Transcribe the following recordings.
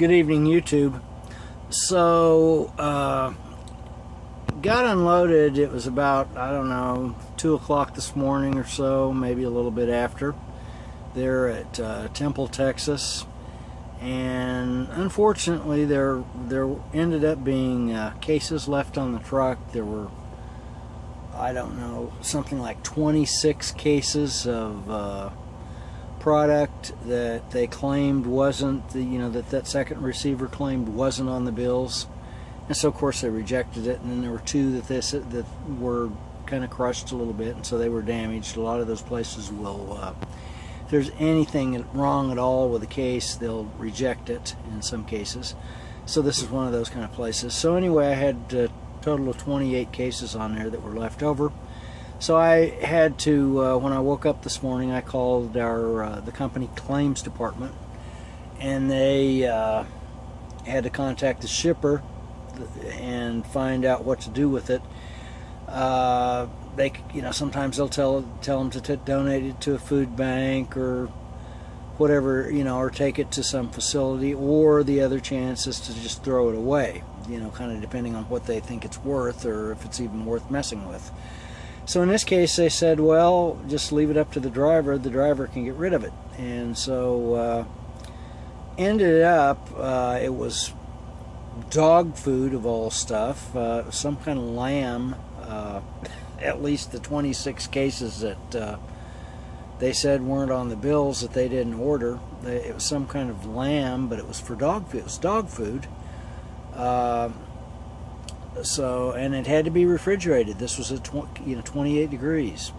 Good evening, YouTube. So, got unloaded. It was about, I don't know, 2 o'clock this morning or so, maybe a little bit after. There at Temple, Texas. And unfortunately, there ended up being cases left on the truck. There were, I don't know, something like 26 cases of product that they claimed wasn't, that second receiver claimed wasn't on the bills. And so of course they rejected it. And then there were two that they said that were kind of crushed a little bit, and so they were damaged. A lot of those places will, if there's anything wrong at all with the case, they'll reject it in some cases. So this is one of those kind of places. So anyway, I had a total of 28 cases on there that were left over. So I had to, when I woke up this morning, I called the company claims department, and they had to contact the shipper and find out what to do with it. They, sometimes they'll tell them to donate it to a food bank or whatever, or take it to some facility, or the other chance is to just throw it away, kind of depending on what they think it's worth or if it's even worth messing with. So in this case, they said, well, just leave it up to the driver. The driver can get rid of it. And so ended up, it was dog food of all stuff, some kind of lamb, at least the 26 cases that they said weren't on the bills that they didn't order. It was some kind of lamb, but it was for dog food. It was dog food. So, and it had to be refrigerated. This was at 28 degrees.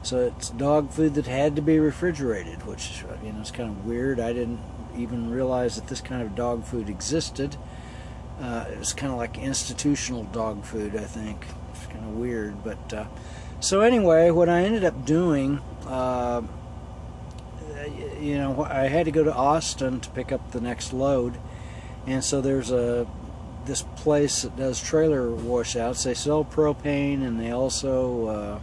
So it's dog food that had to be refrigerated, which is kind of weird. I didn't even realize that this kind of dog food existed. It was kind of like institutional dog food, I think. It's kind of weird, but so anyway, what I ended up doing, I had to go to Austin to pick up the next load, and so there's this place that does trailer washouts. They sell propane, and they also,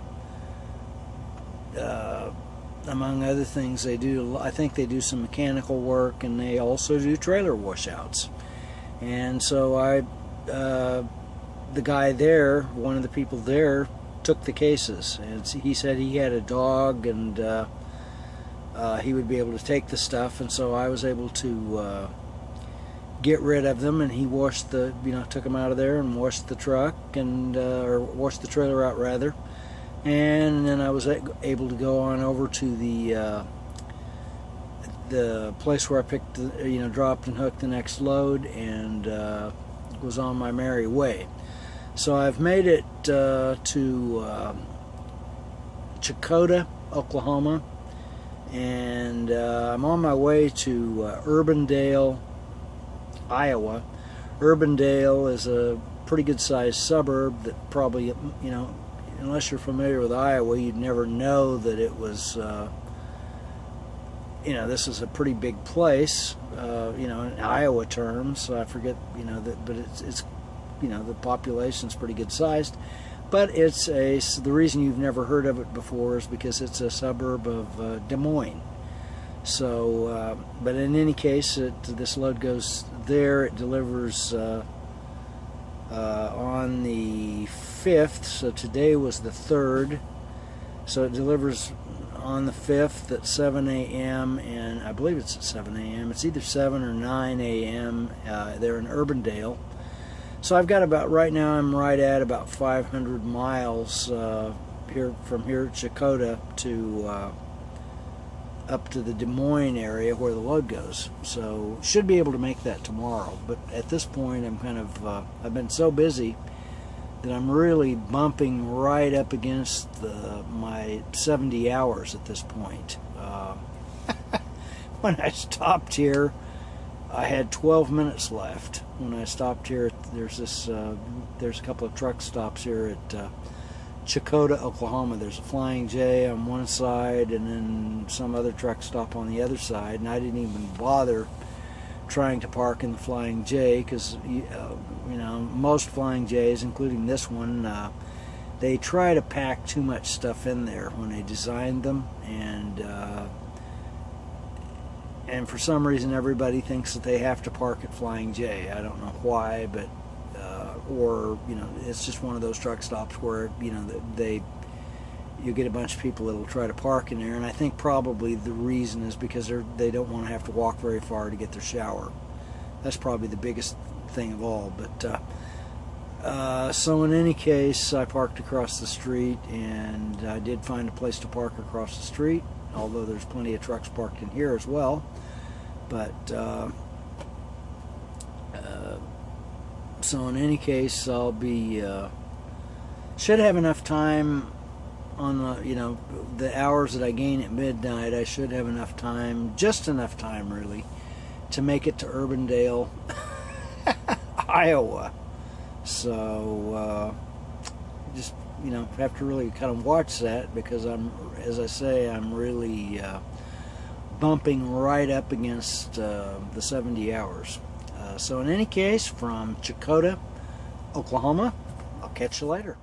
among other things, they do, I think they do some mechanical work, and they also do trailer washouts. And so the guy there, one of the people there, took the cases, and he said he had a dog, and he would be able to take the stuff, and so I was able to get rid of them, and he washed took them out of there and washed the truck, and or washed the trailer out rather, and then I was able to go on over to the place where I picked dropped and hooked the next load, and was on my merry way. So I've made it to Checotah, Oklahoma, and I'm on my way to Urbandale, Iowa. Urbandale is a pretty good sized suburb that probably, unless you're familiar with Iowa, you'd never know that it was, this is a pretty big place, in Iowa terms. So I forget, but it's the population's pretty good sized. But the reason you've never heard of it before is because it's a suburb of Des Moines. So, but in any case, this load goes there. It delivers on the 5th, so today was the 3rd. So it delivers on the 5th at 7 a.m. and I believe it's at 7 a.m. It's either 7 or 9 a.m. There in Urbandale. So I've got right now I'm right at about 500 miles from here at Checotah to up to the Des Moines area where the load goes. So should be able to make that tomorrow. But at this point, I'm kind of I've been so busy that I'm really bumping right up against my 70 hours at this point. When I stopped here, I had 12 minutes left. When I stopped here, there's a couple of truck stops here at Checotah, Oklahoma. There's a Flying J on one side, and then some other truck stop on the other side. And I didn't even bother trying to park in the Flying J because most Flying J's, including this one, they try to pack too much stuff in there when they designed them, and and for some reason everybody thinks that they have to park at Flying J. I don't know why, but or it's just one of those truck stops where you get a bunch of people that'll try to park in there, and I think probably the reason is because they don't want to have to walk very far to get their shower. That's probably the biggest thing of all. But so in any case, I parked across the street, and I did find a place to park across the street, although there's plenty of trucks parked in here as well. But so in any case, I'll be should have enough time on the hours that I gain at midnight. I should have enough time, just enough time really, to make it to Urbandale, Iowa. So just have to really kind of watch that, because as I say, I'm really bumping right up against the 70 hours. So in any case, from Checotah, Oklahoma, I'll catch you later.